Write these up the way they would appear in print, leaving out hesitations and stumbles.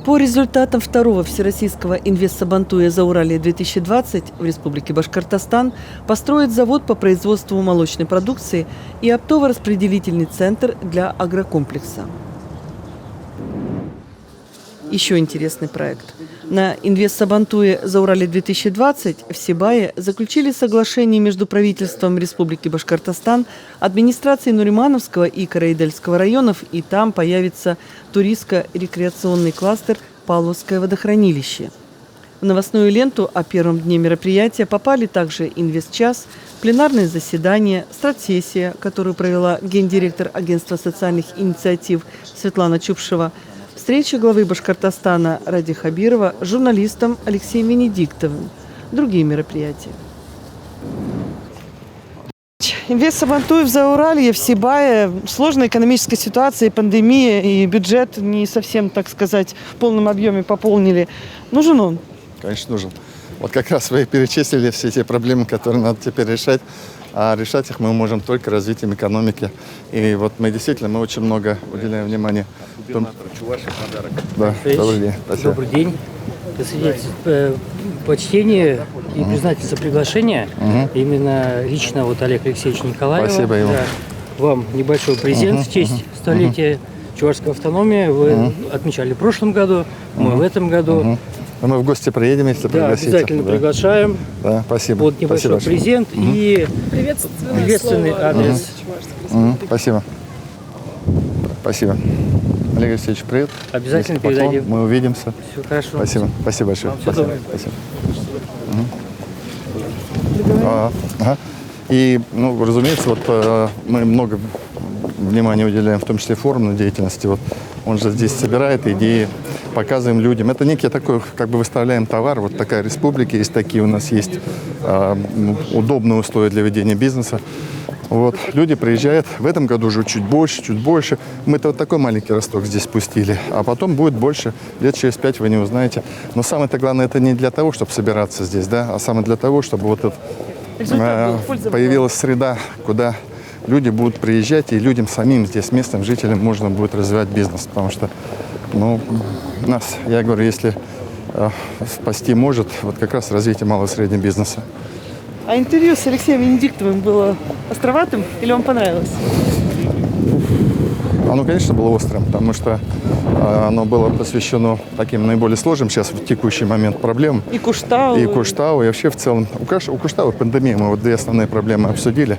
По результатам второго Всероссийского инвестсабантуя «Зауралье-2020» в Республике Башкортостан построят завод по производству молочной продукции и оптово-распределительный центр для агрокомплекса. Еще интересный проект. На инвестсабантуе «Зауралье-2020» в Сибае заключили соглашение между правительством Республики Башкортостан, администрацией Нуримановского и Караидельского районов, и там появится туристско-рекреационный кластер «Павловское водохранилище». В новостную ленту о первом дне мероприятия попали также инвестчас, пленарное заседание, стратсессия, которую провела гендиректор Агентства социальных инициатив Светлана Чупшева, встреча главы Башкортостана Ради Хабирова с журналистом Алексеем Венедиктовым, другие мероприятия. Инвестсабантуй в Зауралье, в Сибае, сложная экономическая ситуация, пандемия, и бюджет не совсем, так сказать, в полном объеме пополнили. Нужен он? Конечно, нужен. Вот как раз вы перечислили все те проблемы, которые надо теперь решать. А решать их мы можем только развитием экономики. И вот мы действительно очень много уделяем внимания. Да, добрый день. Спасибо. Добрый день. Почтение и признательство приглашения именно лично вот Олег Алексеевич Николаева. Спасибо ему. Да, вам небольшой презент в честь столетия Чувашской автономии. Вы отмечали в прошлом году, мы в этом году. Мы в гости приедем, если пригласите. Обязательно приглашаем. Да, спасибо. Вот небольшой презент и приветственный адрес. Спасибо. Спасибо. Олег Алексеевич, привет. Обязательно передадим. Мы увидимся. Все хорошо. Спасибо. Спасибо большое. Все доброе. Спасибо. И, разумеется, вот мы много внимания уделяем, в том числе форумной деятельности. Вот он же здесь собирает идеи, показываем людям. Это некий такой, как бы выставляем товар. Вот такая республика, есть такие у нас есть удобные условия для ведения бизнеса. Вот, люди приезжают, в этом году уже чуть больше. Мы-то вот такой маленький росток здесь пустили, а потом будет больше, лет через 5 вы не узнаете. Но самое-то главное, это не для того, чтобы собираться здесь, да, а самое для того, чтобы вот появилась среда, куда люди будут приезжать, и людям самим здесь, местным жителям, можно будет развивать бизнес. Потому что, нас, я говорю, если спасти может, вот как раз развитие малого и среднего бизнеса. А интервью с Алексеем Венедиктовым было островатым или вам понравилось? Оно, конечно, было острым, потому что оно было посвящено таким наиболее сложным сейчас в текущий момент проблемам. И Куштау. И вообще в целом. У Куштау пандемия, мы вот две основные проблемы обсудили.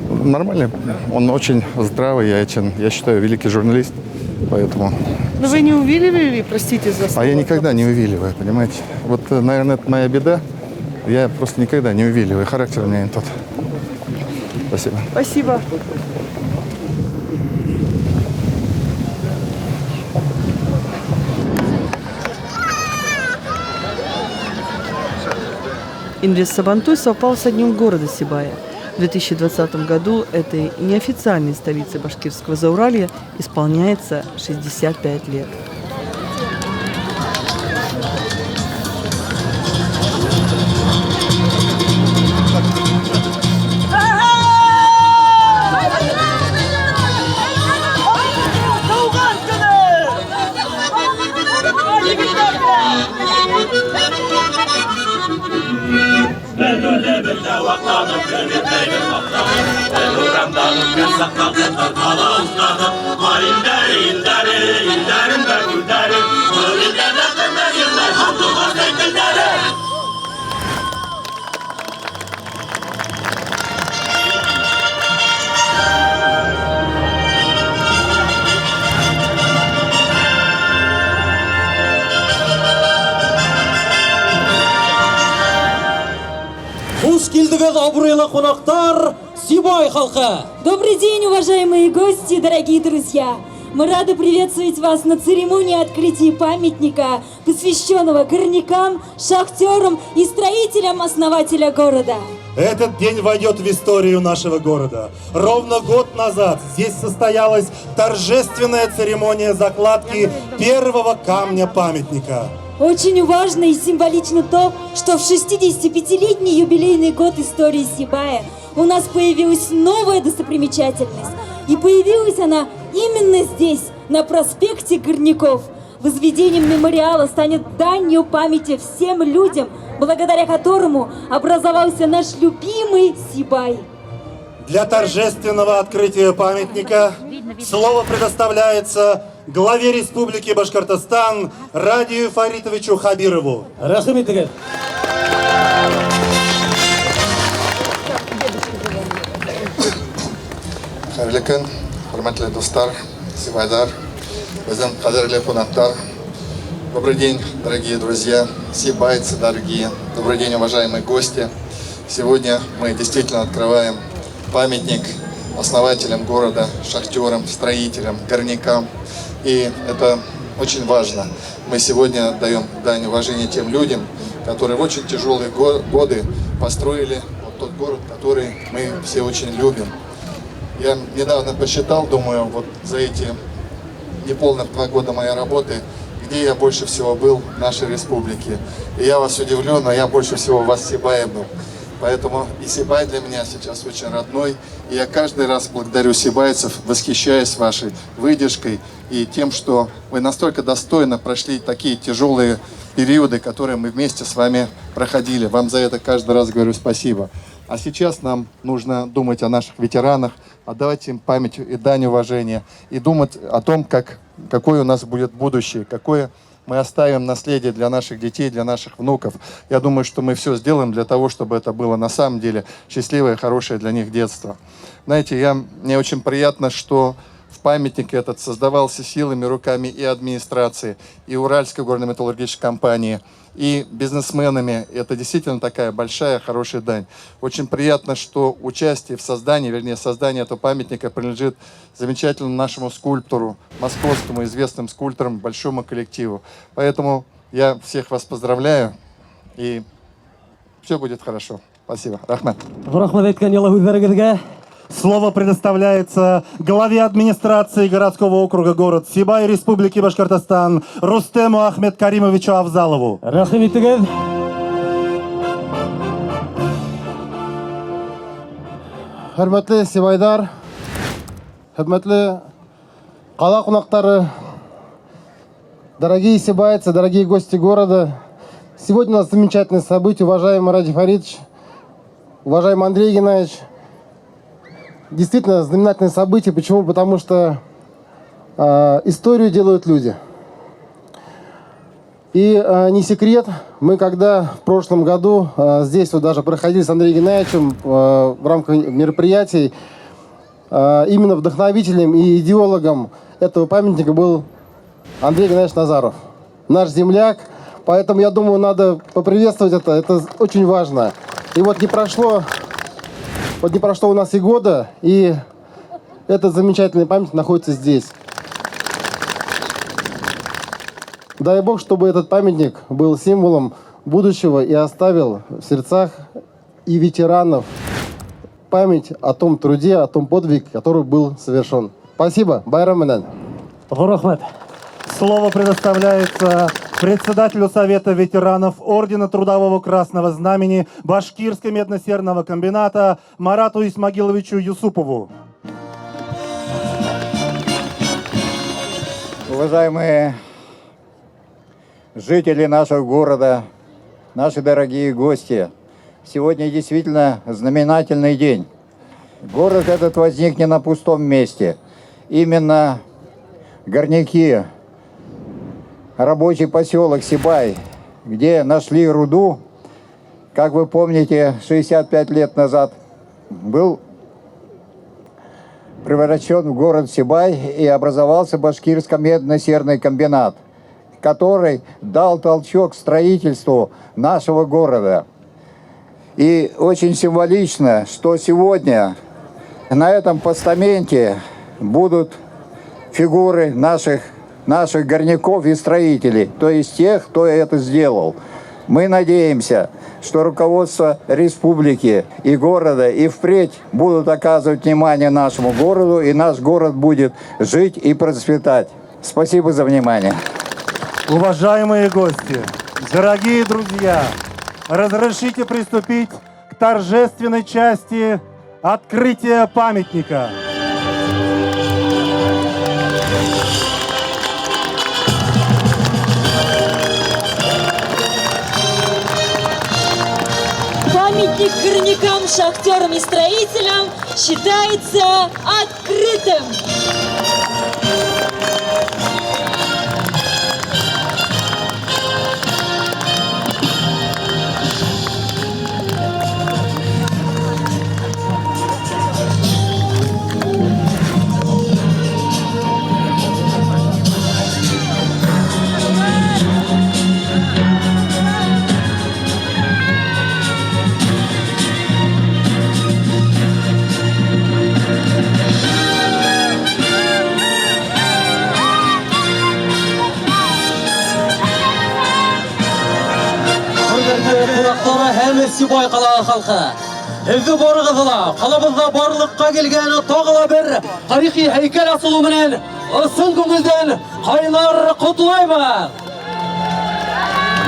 Нормально, он очень здравый, я считаю, великий журналист, поэтому... Но вы не увиливали, простите за слово? А я никогда не увиливаю, понимаете. Вот, наверное, это моя беда. Я просто никогда не увиливаю. Характер у меня не тот. Спасибо. Спасибо. Инвестсабантуй совпал со днем города Сибая. В 2020 году этой неофициальной столице башкирского Зауралья исполняется 65 лет. Сибай халка! Добрый день, уважаемые гости, дорогие друзья! Мы рады приветствовать вас на церемонии открытия памятника, посвященного горнякам, шахтерам и строителям основателя города. Этот день войдет в историю нашего города. Ровно год назад здесь состоялась торжественная церемония закладки первого камня памятника. Очень важно и символично то, что в 65-летний юбилейный год истории Сибая у нас появилась новая достопримечательность. И появилась она именно здесь, на проспекте Горняков. Возведением мемориала станет данью памяти всем людям, благодаря которому образовался наш любимый Сибай. Для торжественного открытия памятника слово предоставляется главе Республики Башкортостан Радию Фаритовичу Хабирову. Рахмет. Хәерле көн, хөрмәтле дуслар, сибайлар, безнең кадерле кунаклар. Добрый день, дорогие друзья, сибайцы дорогие. Добрый день, уважаемые гости. Сегодня мы действительно открываем памятник основателям города, шахтерам, строителям, горнякам. И это очень важно. Мы сегодня отдаем дань уважения тем людям, которые в очень тяжелые годы построили вот тот город, который мы все очень любим. Я недавно посчитал, думаю, вот за эти неполных 2 года моей работы, где я больше всего был в нашей республике. И я вас удивлю, но я больше всего в Сибае был. Поэтому и Сибай для меня сейчас очень родной. И я каждый раз благодарю сибайцев, восхищаюсь вашей выдержкой и тем, что вы настолько достойно прошли такие тяжелые периоды, которые мы вместе с вами проходили. Вам за это каждый раз говорю спасибо. А сейчас нам нужно думать о наших ветеранах, отдавать им память и дань уважения, и думать о том, какое у нас будет будущее, какое мы оставим наследие для наших детей, для наших внуков. Я думаю, что мы все сделаем для того, чтобы это было на самом деле счастливое, хорошее для них детство. Знаете, мне очень приятно, что памятник этот создавался силами, руками и администрации, и Уральской горно-металлургической компании, и бизнесменами. Это действительно такая большая, хорошая дань. Очень приятно, что участие в создании, вернее, создание этого памятника принадлежит замечательному нашему скульптору, московскому известным скульпторам, большому коллективу. Поэтому я всех вас поздравляю, и все будет хорошо. Спасибо. Рахмат. Слово предоставляется главе администрации городского округа город Сибай Республики Башкортостан Рустему Ахмед Каримовичу Авзалову. Хөрмәтле сибайдар, хөрмәтле кала кунаклары, дорогие сибайцы, дорогие гости города. Сегодня у нас замечательное событие, уважаемый Радий Фаритович, уважаемый Андрей Геннадьевич. Действительно знаменательное событие. Почему? Потому что историю делают люди. И не секрет, мы когда в прошлом году здесь вот даже проходили с Андреем Геннадьевичем в рамках мероприятий, именно вдохновителем и идеологом этого памятника был Андрей Геннадьевич Назаров, наш земляк. Поэтому, я думаю, надо поприветствовать это очень важно. И вот не прошло у нас и года, и этот замечательный памятник находится здесь. Дай Бог, чтобы этот памятник был символом будущего и оставил в сердцах и ветеранов память о том труде, о том подвиге, который был совершен. Спасибо. Байрам менен. Слово предоставляется председателю Совета ветеранов Ордена Трудового Красного Знамени Башкирского медно-серного комбината Марату Исмагиловичу Юсупову. Уважаемые жители нашего города, наши дорогие гости, сегодня действительно знаменательный день. Город этот возник не на пустом месте. Именно горняки, рабочий поселок Сибай, где нашли руду, как вы помните, 65 лет назад был превращен в город Сибай и образовался Башкирский медно-серный комбинат, который дал толчок строительству нашего города. И очень символично, что сегодня на этом постаменте будут фигуры наших горняков и строителей, то есть тех, кто это сделал. Мы надеемся, что руководство республики и города и впредь будут оказывать внимание нашему городу, и наш город будет жить и процветать. Спасибо за внимание. Уважаемые гости, дорогие друзья, разрешите приступить к торжественной части открытия памятника. Памятник горнякам, шахтерам и строителям считается открытым. Һәм Сибай кала халкы. Эзди барыгызла, калабызда барлыкка келген тагыла бер тарихи һәйкәл асылу белән ысыл күңелдән кайнар котлайбыз.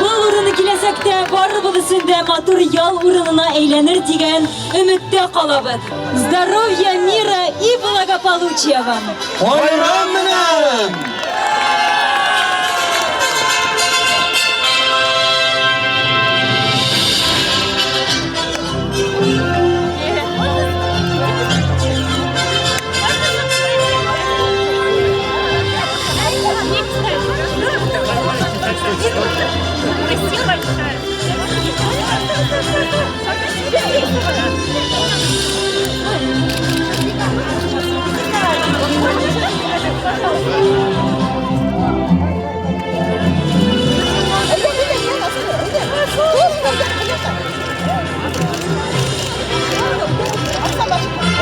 Бұл урыны киләсәктә барыбыз өчен дә матур ял урынына әйләнер дигән өметтә калабыз. Здоровья, мира и благополучия вам! Байрам менән!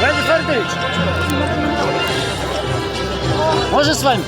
Ради Фардович, можно с вами?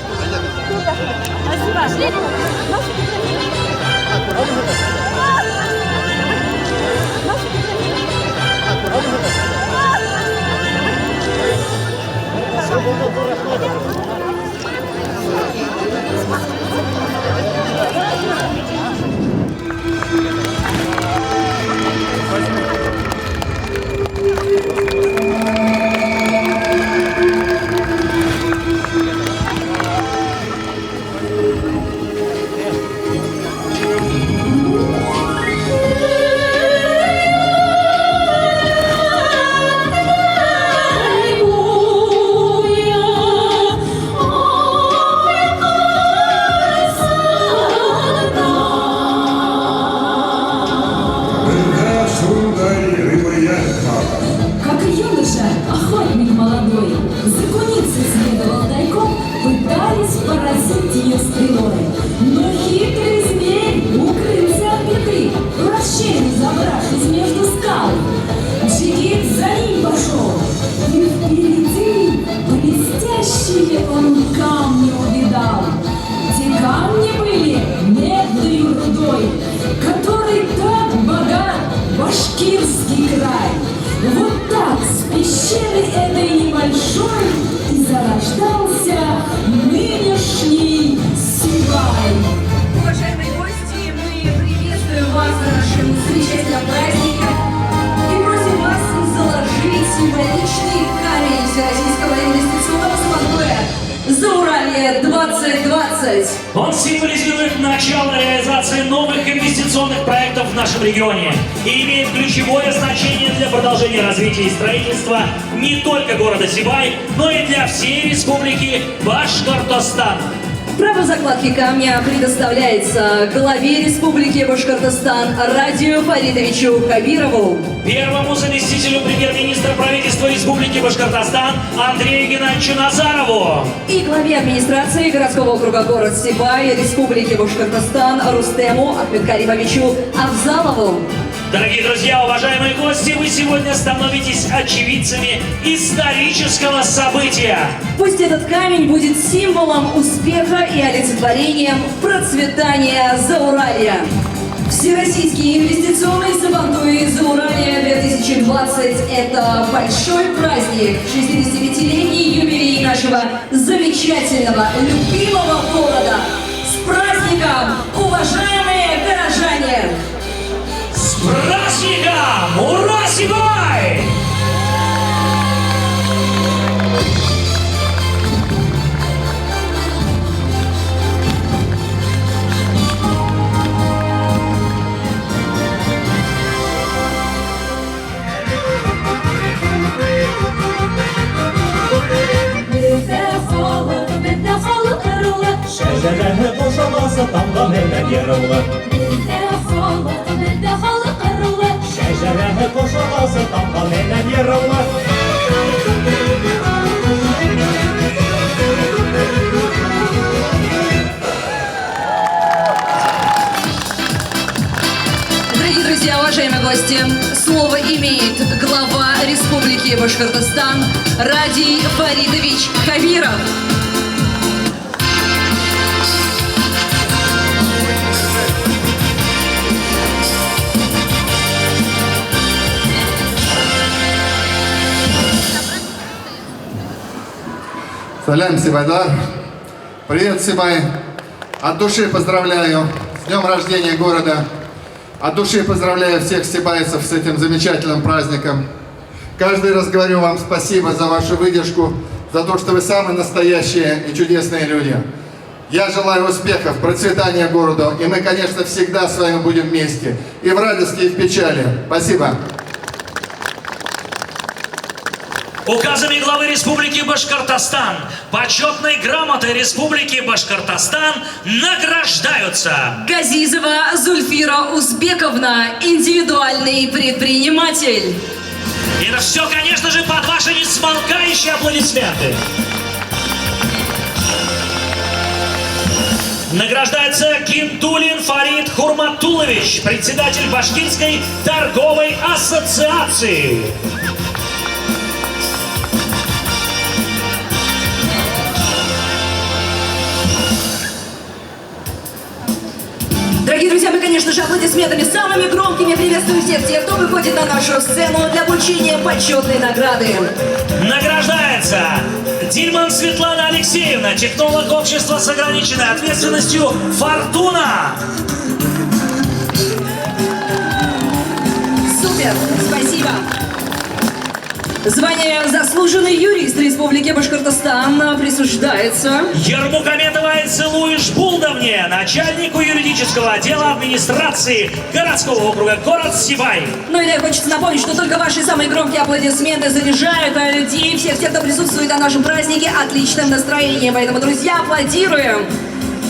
Как юноша, охотник молодой, за куницей следовал тайком, пытаясь поразить ее стрелой. Но хитрый змей укрылся от беды, в расщелину забравшись между скал. Джигит за ним пошел, и впереди блестящие он камни увидал. Те камни были медной рудой, который так богат башкирский край. Вот так с пещеры этой небольшой и зарождался нынешний Сибай. Уважаемые гости, мы приветствуем вас на нашем замечательном празднике и просим вас заложить символичный камень Всероссийского инвестиционного события «Зауралье 2020». Он символизирует начало реализации новых инвестиционных проектов в нашем регионе и имеет ключевое значение для продолжения развития и строительства не только города Сибай, но и для всей республики Башкортостан. Право закладки камня предоставляется главе Республики Башкортостан Радию Фаритовичу Хабирову, Первому заместителю премьер-министра правительства Республики Башкортостан Андрею Геннадьевичу Назарову и главе администрации городского округа город Сибай Республики Башкортостан Рустему Ахмедкаримовичу Авзалову. Дорогие друзья, уважаемые гости, вы сегодня становитесь очевидцами исторического события. Пусть этот камень будет символом успеха и олицетворением процветания Зауралья. Всероссийский инвестиционный Сабантуй Зауралье 2020 – это большой праздник, 65-летний юбилей нашего замечательного, любимого города. С праздником, уважаемые горожане! С праздником! Ура, Сибай! tamda meyden yarılı Şecereye koşulası tamda meyden yarılı Дорогие друзья, уважаемые гости, слово имеет глава Республики Башкортостан Радий Фаридович Хабиров. Салям, Сибайдар. Привет, Сибай. От души поздравляю с днем рождения города. От души поздравляю всех сибайцев с этим замечательным праздником. Каждый раз говорю вам спасибо за вашу выдержку, за то, что вы самые настоящие и чудесные люди. Я желаю успехов, процветания городу, и мы, конечно, всегда с вами будем вместе. И в радости, и в печали. Спасибо. Указами главы Республики Башкортостан, почетной грамотой Республики Башкортостан награждаются Газизова Зульфира Узбековна, индивидуальный предприниматель. И это все, конечно же, под ваши несмолкающие аплодисменты. Награждается Гинтулин Фарид Хурматулович, председатель Башкирской торговой ассоциации. Дорогие друзья, мы, конечно же, аплодисментами самыми громкими приветствуем всех тех, кто выходит на нашу сцену для получения почетной награды. Награждается Дильман Светлана Алексеевна, технолог общества с ограниченной ответственностью «Фортуна». Супер, спасибо. Звание «Заслуженный юрист Республики Башкортостан» присуждается Ярмукаметова Айцелу Ишбулдовне, начальнику юридического отдела администрации городского округа город Сибай. Ну и да, хочется напомнить, что только ваши самые громкие аплодисменты заряжают людей, всех тех, кто присутствует на нашем празднике, отличным настроением. Поэтому, друзья, аплодируем.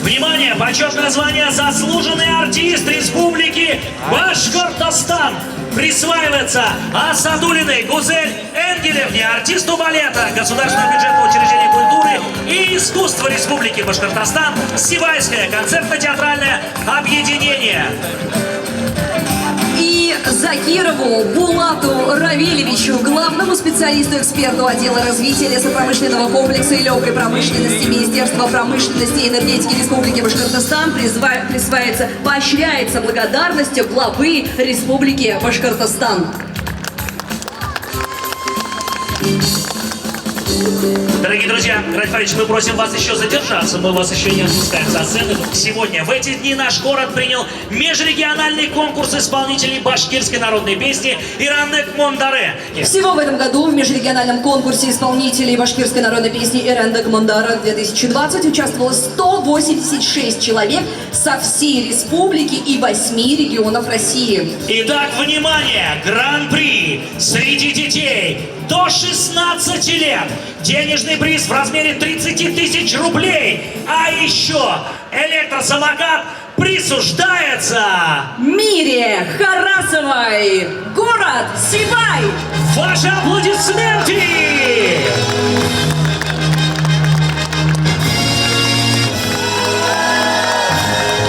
Внимание! Почетное звание «Заслуженный артист Республики Башкортостан» присваивается Асадулиной Гузель Энгелевне, артисту балета Государственного бюджетного учреждения культуры и искусства Республики Башкортостан, Сибайское концертно-театральное объединение. И Закирову Булату Равильевичу, главному специалисту-эксперту отдела развития лесопромышленного комплекса и легкой промышленности Министерства промышленности и энергетики Республики Башкортостан присваивается, поощряется благодарностью главы Республики Башкортостан. Дорогие друзья, Радий Фаридович, мы просим вас еще задержаться, мы вас еще не отпускаем за сцену. Сегодня, в эти дни, наш город принял межрегиональный конкурс исполнителей башкирской народной песни «Ирандек Мондаре». Всего в этом году в межрегиональном конкурсе исполнителей башкирской народной песни «Ирандек Мондара-2020» участвовало 186 человек со всей республики и 8 регионов России. Итак, внимание! Гран-при среди детей до 16 лет. Денежный приз в размере 30 тысяч рублей. А еще электросамокат присуждается Мире Харасовой, город Сибай. Ваши аплодисменты!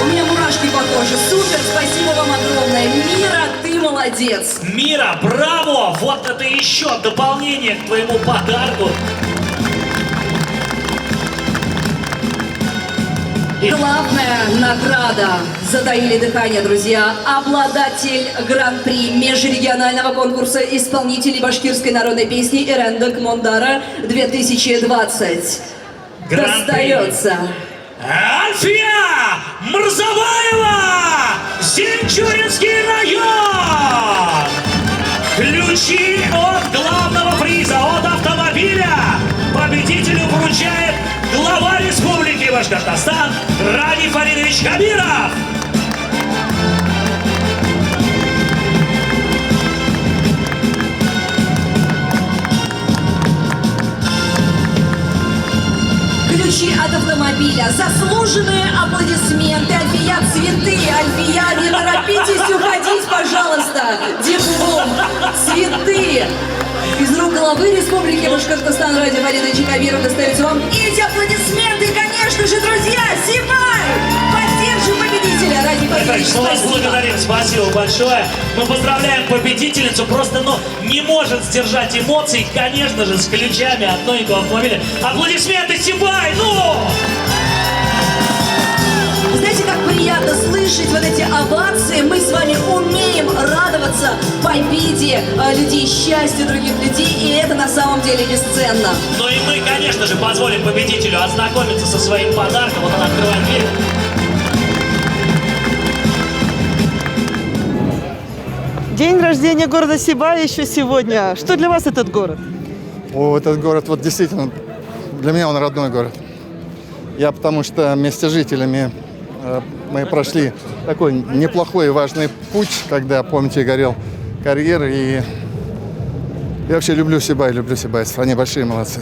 У меня мурашки по коже. Супер, спасибо вам огромное. Мира, ты молодец. Мира, браво! Вот это еще дополнение к твоему подарку. Главная награда. Затаили дыхание, друзья. Обладатель гран-при межрегионального конкурса исполнителей башкирской народной песни «Ирандек Мондара-2020». Достается Альфия Мрзаваева, Зинчуринский район. Ключи от главного приза, от автомобиля победителю вручает глава Республики Башкортостан Радий Фаридович Хабиров. ключи от автомобиля. Заслуженные аплодисменты. Альфия, цветы. Альфия, не торопитесь уходить, пожалуйста. Диплом, цветы. Из рук главы Республики Башкортостан Ради Валерьевича Кабирова достаются вам эти аплодисменты. Конечно же, друзья, Сибай! Поддержим победителя Ради Валерьевича. Мы вас благодарим, спасибо большое. Мы поздравляем победительницу, просто, не может сдержать эмоций, конечно же, с ключами от новенького автомобиля. Аплодисменты, Сибай, Знаете, как приятно слышать вот эти овации. Мы с вами умеем радоваться победе людей, счастью других людей, и это на самом деле бесценно. Ну и мы, конечно же, позволим победителю ознакомиться со своим подарком. Вот она открывает дверь. День рождения города Сибай еще сегодня. Что для вас этот город? Этот город, вот действительно, для меня он родной город. Я потому что вместе с жителями мы прошли такой неплохой и важный путь, когда, помните, горел карьер. И я вообще люблю Сибай, они большие молодцы.